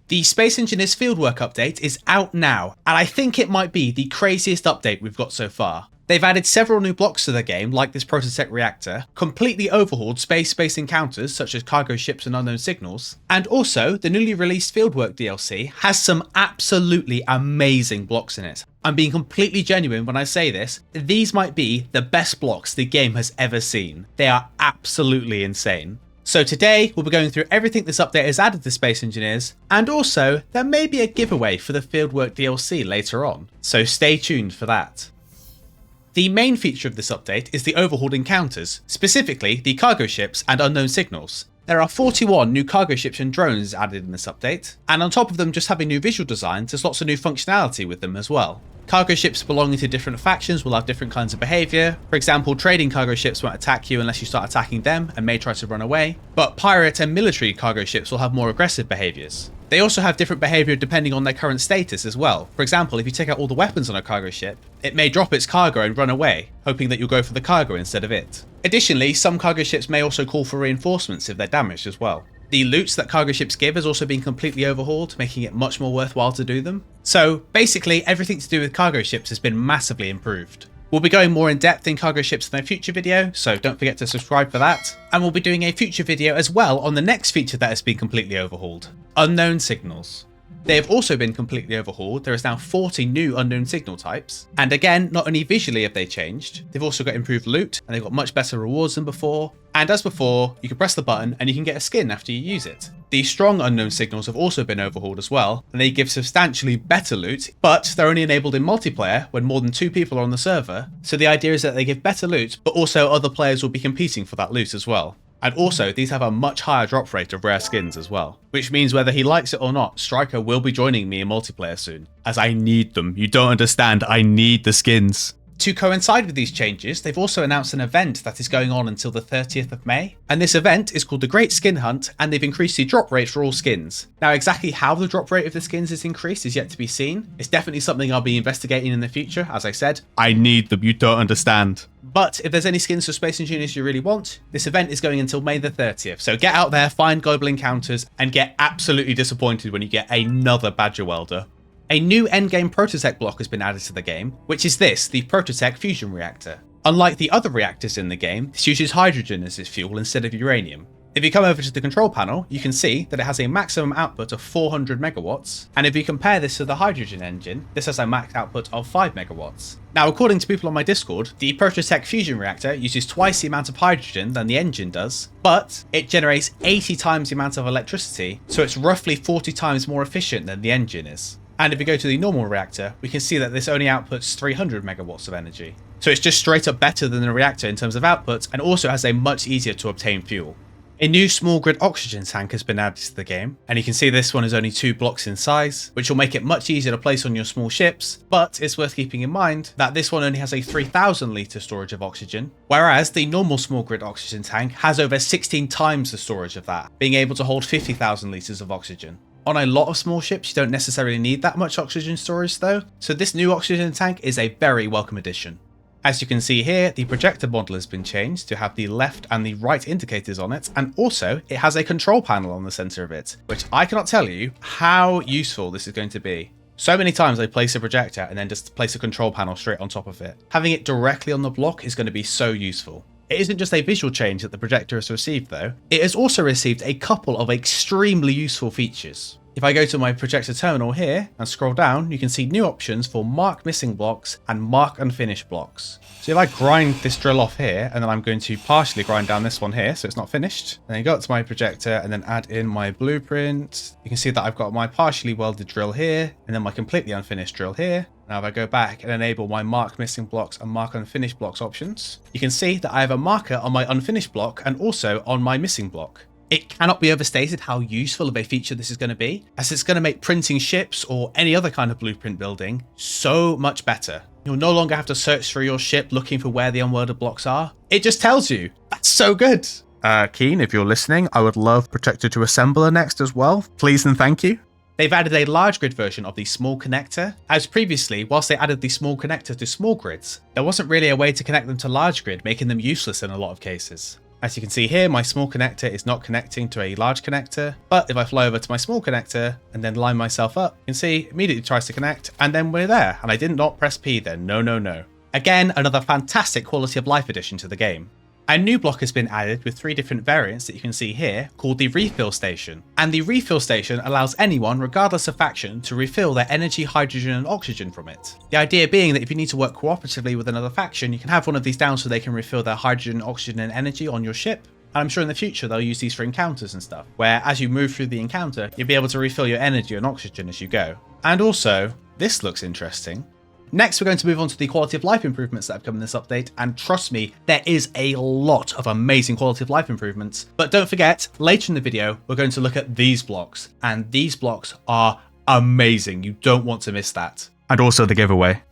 The Space Engineers Fieldwork update is out now, and I think it might be the craziest update we've got so far. They've added several new blocks to the game, like this Prototech reactor, completely overhauled space-based encounters such as cargo ships and unknown signals, and also the newly released Fieldwork DLC has some absolutely amazing blocks in it. I'm being completely genuine when I say this, these might be the best blocks the game has ever seen. They are absolutely insane. So today, we'll be going through everything this update has added to Space Engineers, and also there may be a giveaway for the Fieldwork DLC later on, so stay tuned for that. The main feature of this update is the overhauled encounters, specifically the cargo ships and unknown signals. There are 41 new cargo ships and drones added in this update, and on top of them just having new visual designs, there's lots of new functionality with them as well. Cargo ships belonging to different factions will have different kinds of behaviour. For example, trading cargo ships won't attack you unless you start attacking them and may try to run away, but pirate and military cargo ships will have more aggressive behaviours. They also have different behaviour depending on their current status as well. For example, if you take out all the weapons on a cargo ship, it may drop its cargo and run away, hoping that you'll go for the cargo instead of it. Additionally, some cargo ships may also call for reinforcements if they're damaged as well. The loots that cargo ships give has also been completely overhauled, making it much more worthwhile to do them. So basically, everything to do with cargo ships has been massively improved. We'll be going more in depth in cargo ships in a future video, so don't forget to subscribe for that. And we'll be doing a future video as well on the next feature that has been completely overhauled: unknown signals. They have also been completely overhauled. There is now 40 new unknown signal types. And again, not only visually have they changed, they've also got improved loot and they've got much better rewards than before. And as before, you can press the button and you can get a skin after you use it. The strong unknown signals have also been overhauled as well, and they give substantially better loot, but they're only enabled in multiplayer when more than 2 people are on the server. So the idea is that they give better loot, but also other players will be competing for that loot as well. And also, these have a much higher drop rate of rare skins as well, which means whether he likes it or not, Striker will be joining me in multiplayer soon, as I need them. You don't understand, I need the skins. To coincide with these changes, they've also announced an event that is going on until the 30th of May, and this event is called the Great Skin Hunt, and they've increased the drop rate for all skins. Now exactly how the drop rate of the skins is increased is yet to be seen. It's definitely something I'll be investigating in the future. As I said, I need them, you don't understand. But if there's any skins for Space Engineers you really want, this event is going until May the 30th, so get out there, find global encounters, and get absolutely disappointed when you get another Badger Welder. A new endgame Prototech block has been added to the game, which is this, the Prototech fusion reactor. Unlike the other reactors in the game, this uses hydrogen as its fuel instead of uranium. If you come over to the control panel, you can see that it has a maximum output of 400 megawatts, and if you compare this to the hydrogen engine, this has a max output of 5 megawatts. Now, according to people on my Discord, the Prototech fusion reactor uses twice the amount of hydrogen than the engine does, but it generates 80 times the amount of electricity, so it's roughly 40 times more efficient than the engine is. And if we go to the normal reactor, we can see that this only outputs 300 megawatts of energy. So it's just straight up better than the reactor in terms of output, and also has a much easier to obtain fuel. A new small grid oxygen tank has been added to the game, and you can see this one is only 2 blocks in size, which will make it much easier to place on your small ships, but it's worth keeping in mind that this one only has a 3,000 litre storage of oxygen, whereas the normal small grid oxygen tank has over 16 times the storage of that, being able to hold 50,000 litres of oxygen. On a lot of small ships, you don't necessarily need that much oxygen storage though, so this new oxygen tank is a very welcome addition. As you can see here, the projector model has been changed to have the left and the right indicators on it, and also it has a control panel on the center of it, which I cannot tell you how useful this is going to be. So many times I place a projector and then just place a control panel straight on top of it. Having it directly on the block is going to be so useful. It isn't just a visual change that the projector has received though, it has also received a couple of extremely useful features. If I go to my projector terminal here and scroll down, you can see new options for mark missing blocks and mark unfinished blocks. So if I grind this drill off here, and then I'm going to partially grind down this one here so it's not finished, and then go up to my projector and then add in my blueprint, you can see that I've got my partially welded drill here, and then my completely unfinished drill here. Now if I go back and enable my mark missing blocks and mark unfinished blocks options, you can see that I have a marker on my unfinished block and also on my missing block. It cannot be overstated how useful of a feature this is going to be, as it's going to make printing ships or any other kind of blueprint building so much better. You'll no longer have to search through your ship looking for where the unwelded blocks are. It just tells you. That's so good. Keen, if you're listening, I would love Projector to Assembler next as well. Please and thank you. They've added a large grid version of the small connector, as previously, whilst they added the small connector to small grids, there wasn't really a way to connect them to large grid, making them useless in a lot of cases. As you can see here, my small connector is not connecting to a large connector, but if I fly over to my small connector and then line myself up, you can see it immediately tries to connect, and then we're there, and I did not press P then, no. Again, another fantastic quality of life addition to the game. A new block has been added with 3 different variants that you can see here, called the refill station. And the refill station allows anyone, regardless of faction, to refill their energy, hydrogen and oxygen from it. The idea being that if you need to work cooperatively with another faction, you can have one of these down so they can refill their hydrogen, oxygen and energy on your ship. And I'm sure in the future they'll use these for encounters and stuff, where as you move through the encounter, you'll be able to refill your energy and oxygen as you go. And also, this looks interesting. Next, we're going to move on to the quality of life improvements that have come in this update, and trust me, there is a lot of amazing quality of life improvements. But don't forget, later in the video, we're going to look at these blocks, and these blocks are amazing. You don't want to miss that. And also the giveaway.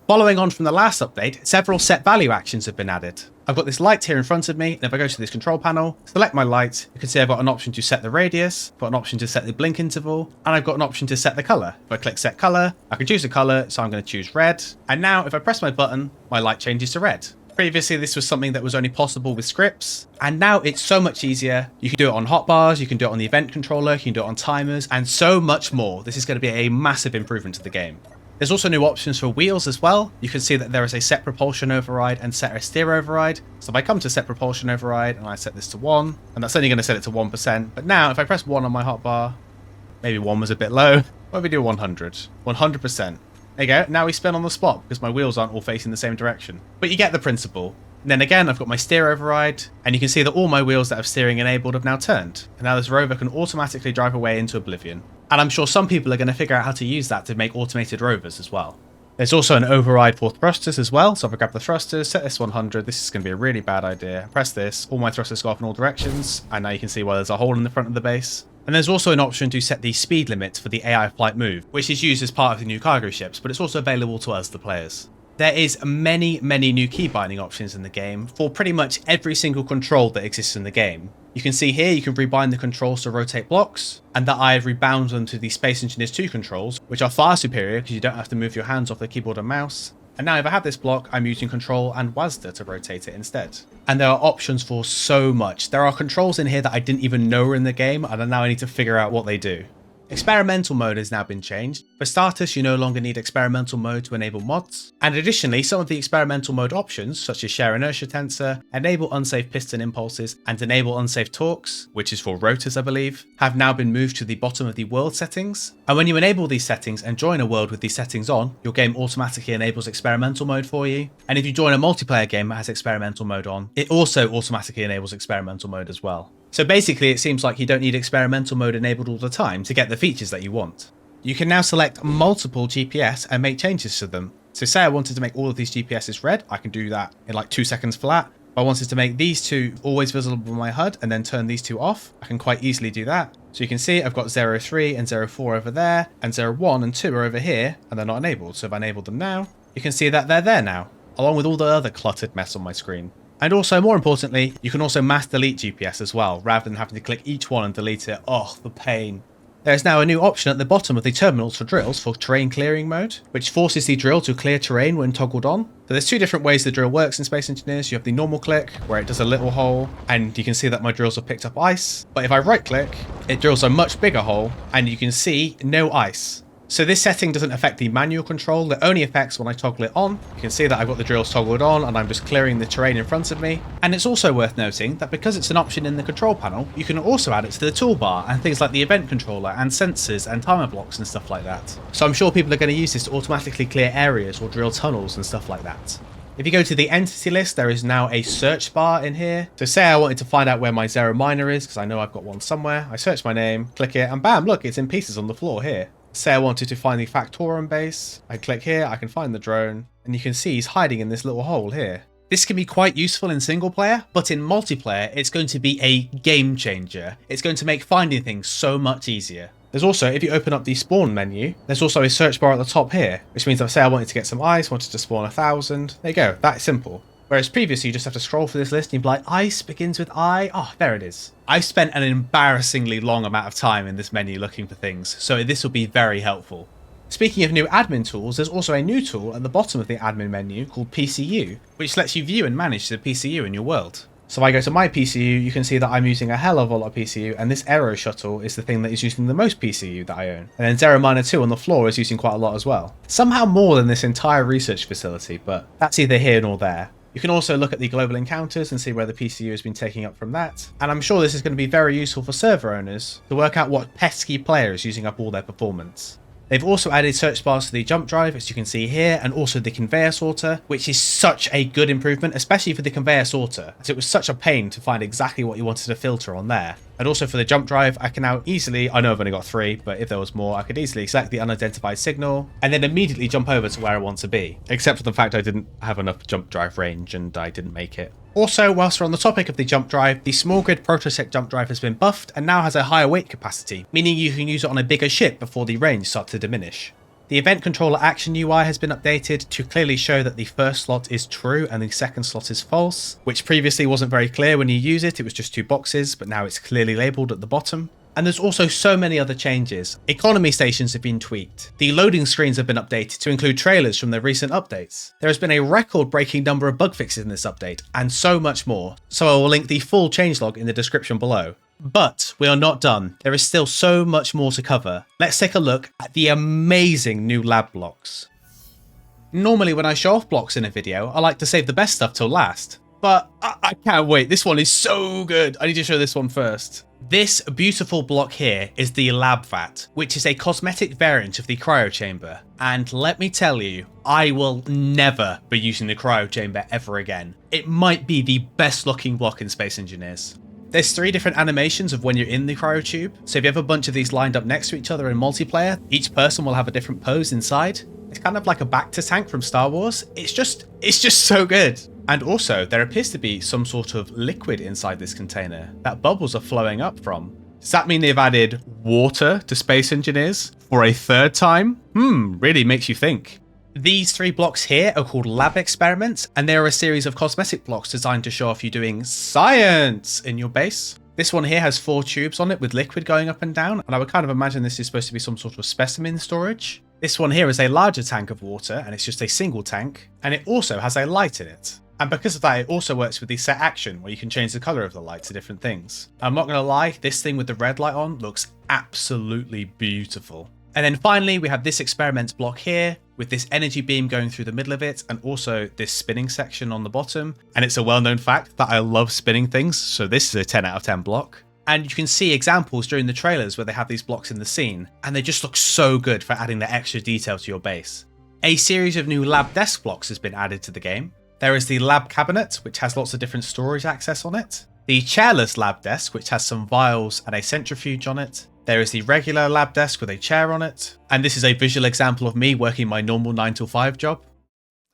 Following on from the last update, several set value actions have been added. I've got this light here in front of me, and if I go to this control panel, select my light, you can see I've got an option to set the radius, I've got an option to set the blink interval, and I've got an option to set the colour. If I click set colour, I can choose a colour, so I'm going to choose red, and now if I press my button, my light changes to red. Previously, this was something that was only possible with scripts, and now it's so much easier. You can do it on hotbars, you can do it on the event controller, you can do it on timers, and so much more. This is going to be a massive improvement to the game. There's also new options for wheels as well. You can see that there is a set propulsion override and set a steer override. So if I come to set propulsion override and I set this to 1, and that's only going to set it to 1%. But now if I press 1 on my hotbar, maybe 1 was a bit low. What if we do 100? 100%. There you go. Now we spin on the spot because my wheels aren't all facing the same direction. But you get the principle. And then again, I've got my steer override, and you can see that all my wheels that have steering enabled have now turned. And now this rover can automatically drive away into oblivion. And I'm sure some people are going to figure out how to use that to make automated rovers as well. There's also an override for thrusters as well. So if I grab the thrusters, set this 100, this is going to be a really bad idea. Press this, all my thrusters go off in all directions. And now you can see why there's a hole in the front of the base. And there's also an option to set the speed limit for the AI flight move, which is used as part of the new cargo ships, but it's also available to us, the players. There is many new key binding options in the game for pretty much every single control that exists in the game. You can see here you can rebind the controls to rotate blocks, and that I have rebound them to the Space Engineers 2 controls, which are far superior because you don't have to move your hands off the keyboard and mouse. And now if I have this block, I'm using Control and WASD to rotate it instead. And there are options for so much. There are controls in here that I didn't even know were in the game, and now I need to figure out what they do. Experimental mode has now been changed. For starters, you no longer need experimental mode to enable mods. And additionally, some of the experimental mode options, such as share inertia tensor, enable unsafe piston impulses, and enable unsafe torques, which is for rotors I believe, have now been moved to the bottom of the world settings. And when you enable these settings and join a world with these settings on, your game automatically enables experimental mode for you. And if you join a multiplayer game that has experimental mode on, it also automatically enables experimental mode as well. So basically it seems like you don't need experimental mode enabled all the time to get the features that you want. You can now select multiple GPS and make changes to them. So say I wanted to make all of these GPSs red, I can do that in like 2 seconds flat. If I wanted to make these 2 always visible on my HUD and then turn these 2 off, I can quite easily do that. So you can see I've got 03 and 04 over there, and 01 and 2 are over here, and they're not enabled. So if I enable them now, you can see that they're there now, along with all the other cluttered mess on my screen. And also, more importantly, you can also mass delete GPS as well, rather than having to click each one and delete it. Oh, the pain. There is now a new option at the bottom of the terminals for drills for terrain clearing mode, which forces the drill to clear terrain when toggled on. So there's 2 different ways the drill works in Space Engineers. You have the normal click, where it does a little hole, and you can see that my drills have picked up ice. But if I right click, it drills a much bigger hole, and you can see no ice. So this setting doesn't affect the manual control, it only affects when I toggle it on. You can see that I've got the drills toggled on and I'm just clearing the terrain in front of me. And it's also worth noting that because it's an option in the control panel, you can also add it to the toolbar and things like the event controller and sensors and timer blocks and stuff like that. So I'm sure people are going to use this to automatically clear areas or drill tunnels and stuff like that. If you go to the entity list, there is now a search bar in here. So say I wanted to find out where my Zero miner is, because I know I've got one somewhere. I search my name, click it, and bam, look, it's in pieces on the floor here. Say I wanted to find the Factorum base, I click here, I can find the drone, and you can see he's hiding in this little hole here. This can be quite useful in single player, but in multiplayer, it's going to be a game changer. It's going to make finding things so much easier. There's also, if you open up the spawn menu, there's also a search bar at the top here, which means if I say I wanted to get some ice, wanted to spawn 1,000, there you go, that's simple. Whereas previously you just have to scroll through this list and you'd be like, ice begins with I. Oh, there it is. I've spent an embarrassingly long amount of time in this menu looking for things, so this will be very helpful. Speaking of new admin tools, there's also a new tool at the bottom of the admin menu called PCU, which lets you view and manage the PCU in your world. So I go to my PCU, you can see that I'm using a hell of a lot of PCU, and this Aero shuttle is the thing that is using the most PCU that I own. And then Zero Miner 2 on the floor is using quite a lot as well. Somehow more than this entire research facility, but that's either here nor there. You can also look at the global encounters and see where the PCU has been taking up from that. And I'm sure this is going to be very useful for server owners to work out what pesky player is using up all their performance. They've also added search bars to the jump drive, as you can see here, and also the conveyor sorter, which is such a good improvement, especially for the conveyor sorter, as it was such a pain to find exactly what you wanted to filter on there. And also for the jump drive, I can now easily, I know I've only got 3, but if there was more, I could easily select the unidentified signal, and then immediately jump over to where I want to be, except for the fact I didn't have enough jump drive range and I didn't make it. Also, whilst we're on the topic of the jump drive, the small grid Protosec jump drive has been buffed and now has a higher weight capacity, meaning you can use it on a bigger ship before the range starts to diminish. The event controller action UI has been updated to clearly show that the first slot is true and the second slot is false, which previously wasn't very clear when you use it, it was just 2 boxes, but now it's clearly labelled at the bottom. And there's also so many other changes. Economy stations have been tweaked. The loading screens have been updated to include trailers from the recent updates. There has been a record-breaking number of bug fixes in this update, and so much more. So I will link the full changelog in the description below. But we are not done. There is still so much more to cover. Let's take a look at the amazing new lab blocks. Normally when I show off blocks in a video, I like to save the best stuff till last. But I can't wait. This one is so good. I need to show this one first. This beautiful block here is the Lab Vat, which is a cosmetic variant of the cryo chamber. And let me tell you, I will never be using the cryo chamber ever again. It might be the best looking block in Space Engineers. There's 3 different animations of when you're in the cryotube. So if you have a bunch of these lined up next to each other in multiplayer, each person will have a different pose inside. It's kind of like a Bacta tank from Star Wars. It's just so good. And also, there appears to be some sort of liquid inside this container that bubbles are flowing up from. Does that mean they've added water to Space Engineers for a 3rd time? Really makes you think. These 3 blocks here are called lab experiments, and they are a series of cosmetic blocks designed to show off you doing science in your base. This one here has 4 tubes on it with liquid going up and down, and I would kind of imagine this is supposed to be some sort of specimen storage. This one here is a larger tank of water, and it's just a single tank, and it also has a light in it. And because of that, it also works with the set action, where you can change the colour of the light to different things. I'm not going to lie, this thing with the red light on looks absolutely beautiful. And then finally, we have this experiment block here, with this energy beam going through the middle of it, and also this spinning section on the bottom. And it's a well-known fact that I love spinning things, so this is a 10 out of 10 block. And you can see examples during the trailers where they have these blocks in the scene, and they just look so good for adding the extra detail to your base. A series of new lab desk blocks has been added to the game. There is the lab cabinet, which has lots of different storage access on it. The chairless lab desk, which has some vials and a centrifuge on it. There is the regular lab desk with a chair on it. And this is a visual example of me working my normal 9 to 5 job.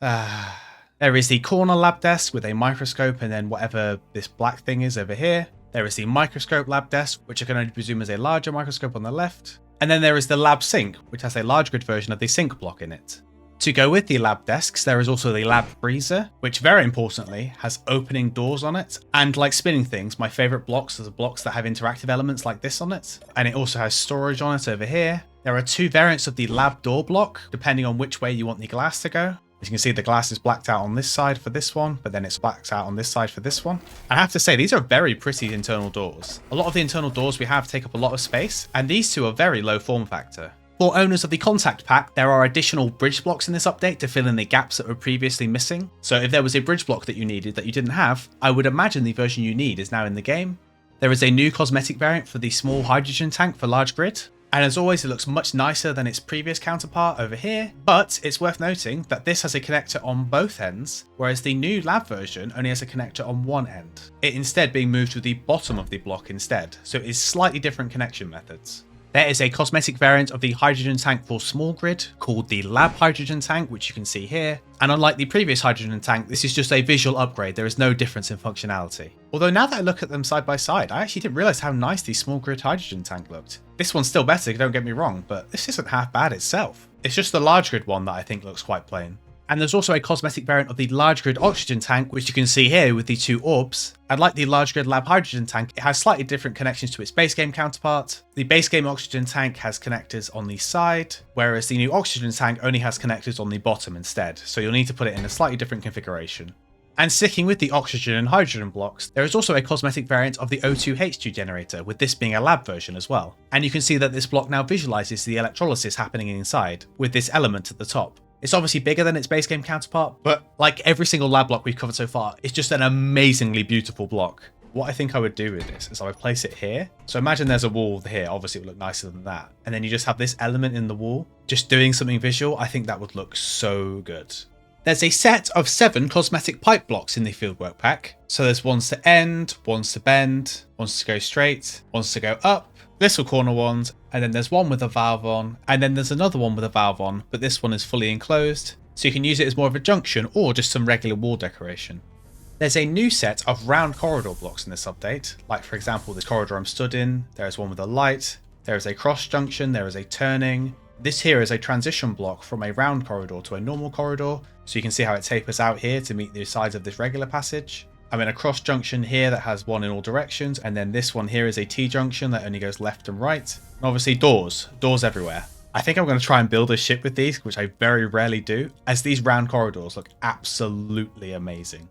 There is the corner lab desk with a microscope and then whatever this black thing is over here. There is the microscope lab desk, which I can only presume is a larger microscope on the left. And then there is the lab sink, which has a large grid version of the sink block in it. To go with the lab desks, there is also the lab freezer, which very importantly has opening doors on it. And like spinning things, my favorite blocks are the blocks that have interactive elements like this on it. And it also has storage on it over here. There are 2 variants of the lab door block, depending on which way you want the glass to go. As you can see, the glass is blacked out on this side for this one, but then it's blacked out on this side for this one. I have to say, these are very pretty internal doors. A lot of the internal doors we have take up a lot of space, and these 2 are very low form factor. For owners of the Contact Pack, there are additional bridge blocks in this update to fill in the gaps that were previously missing. So if there was a bridge block that you needed that you didn't have, I would imagine the version you need is now in the game. There is a new cosmetic variant for the small hydrogen tank for large grid. And as always, it looks much nicer than its previous counterpart over here, but it's worth noting that this has a connector on both ends, whereas the new lab version only has a connector on one end, it instead being moved to the bottom of the block instead, so it is slightly different connection methods. There is a cosmetic variant of the hydrogen tank for small grid called the lab hydrogen tank, which you can see here. And unlike the previous hydrogen tank, this is just a visual upgrade. There is no difference in functionality. Although now that I look at them side by side, I actually didn't realize how nice the small grid hydrogen tank looked. This one's still better, don't get me wrong, but this isn't half bad itself. It's just the large grid one that I think looks quite plain. And there's also a cosmetic variant of the large grid oxygen tank, which you can see here with the 2 orbs. And like the large grid lab hydrogen tank, it has slightly different connections to its base game counterpart. The base game oxygen tank has connectors on the side, whereas the new oxygen tank only has connectors on the bottom instead. So you'll need to put it in a slightly different configuration. And sticking with the oxygen and hydrogen blocks, there is also a cosmetic variant of the O2H2 generator, with this being a lab version as well. And you can see that this block now visualizes the electrolysis happening inside, with this element at the top. It's obviously bigger than its base game counterpart, but like every single lab block we've covered so far, it's just an amazingly beautiful block. What I think I would do with this is I would place it here. So imagine there's a wall here, obviously it would look nicer than that. And then you just have this element in the wall, just doing something visual. I think that would look so good. There's a set of 7 cosmetic pipe blocks in the Fieldwork Pack. So there's ones to end, ones to bend, ones to go straight, ones to go up, little corner ones, and then there's one with a valve on, and then there's another one with a valve on, but this one is fully enclosed, so you can use it as more of a junction or just some regular wall decoration. There's a new set of round corridor blocks in this update, like for example this corridor I'm stood in, there is one with a light, there is a cross junction, there is a turning. This here is a transition block from a round corridor to a normal corridor, so you can see how it tapers out here to meet the sides of this regular passage. I'm in a cross junction here that has one in all directions, and then this one here is a T-junction that only goes left and right. And obviously doors everywhere. I think I'm going to try and build a ship with these, which I very rarely do, as these round corridors look absolutely amazing.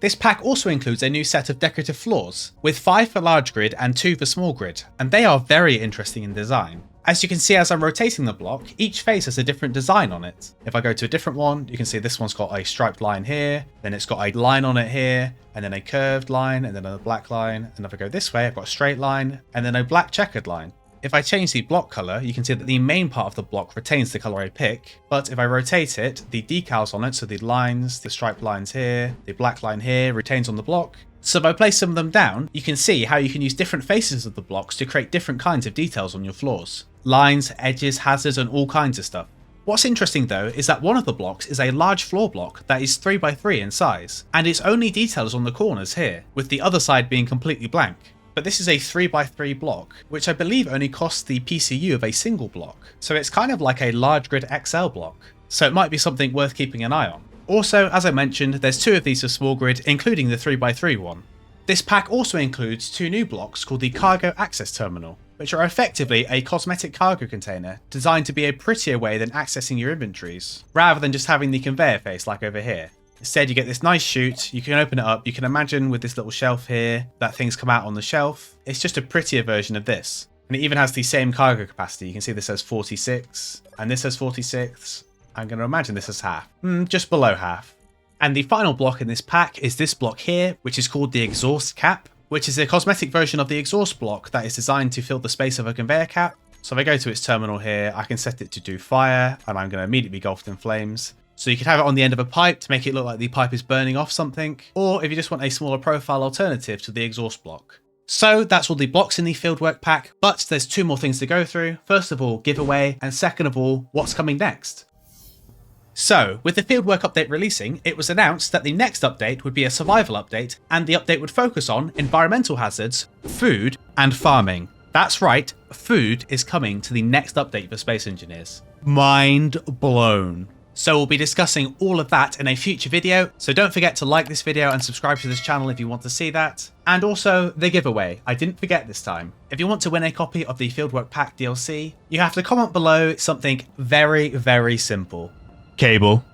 This pack also includes a new set of decorative floors, with 5 for large grid and 2 for small grid, and they are very interesting in design. As you can see as I'm rotating the block, each face has a different design on it. If I go to a different one, you can see this one's got a striped line here, then it's got a line on it here, and then a curved line, and then a black line. And if I go this way, I've got a straight line, and then a black checkered line. If I change the block color, you can see that the main part of the block retains the color I pick, but if I rotate it, the decals on it, so the lines, the striped lines here, the black line here, retains on the block. So if I place some of them down, you can see how you can use different faces of the blocks to create different kinds of details on your floors. Lines, edges, hazards, and all kinds of stuff. What's interesting though is that one of the blocks is a large floor block that is 3x3 in size, and its only detail is on the corners here, with the other side being completely blank. But this is a 3x3 block, which I believe only costs the PCU of a single block, so it's kind of like a large grid XL block, so it might be something worth keeping an eye on. Also, as I mentioned, there's 2 of these for small grid, including the 3x3 one. This pack also includes 2 new blocks called the Cargo Access Terminal, which are effectively a cosmetic cargo container designed to be a prettier way than accessing your inventories, rather than just having the conveyor face like over here. Instead, you get this nice chute, you can open it up, you can imagine with this little shelf here that things come out on the shelf. It's just a prettier version of this. And it even has the same cargo capacity. You can see this says 46, and this says 46. I'm going to imagine this is half, just below half. And the final block in this pack is this block here, which is called the Exhaust Cap, which is a cosmetic version of the exhaust block that is designed to fill the space of a conveyor cap. So if I go to its terminal here, I can set it to do fire, and I'm going to immediately be engulfed in flames. So you could have it on the end of a pipe to make it look like the pipe is burning off something, or if you just want a smaller profile alternative to the exhaust block. So that's all the blocks in the Fieldwork Pack, but there's 2 more things to go through. First of all, giveaway, and second of all, what's coming next? So, with the Fieldwork update releasing, it was announced that the next update would be a survival update, and the update would focus on environmental hazards, food, and farming. That's right, food is coming to the next update for Space Engineers. Mind blown. So we'll be discussing all of that in a future video, so don't forget to like this video and subscribe to this channel if you want to see that. And also, the giveaway, I didn't forget this time. If you want to win a copy of the Fieldwork Pack DLC, you have to comment below something very, very simple. Cable.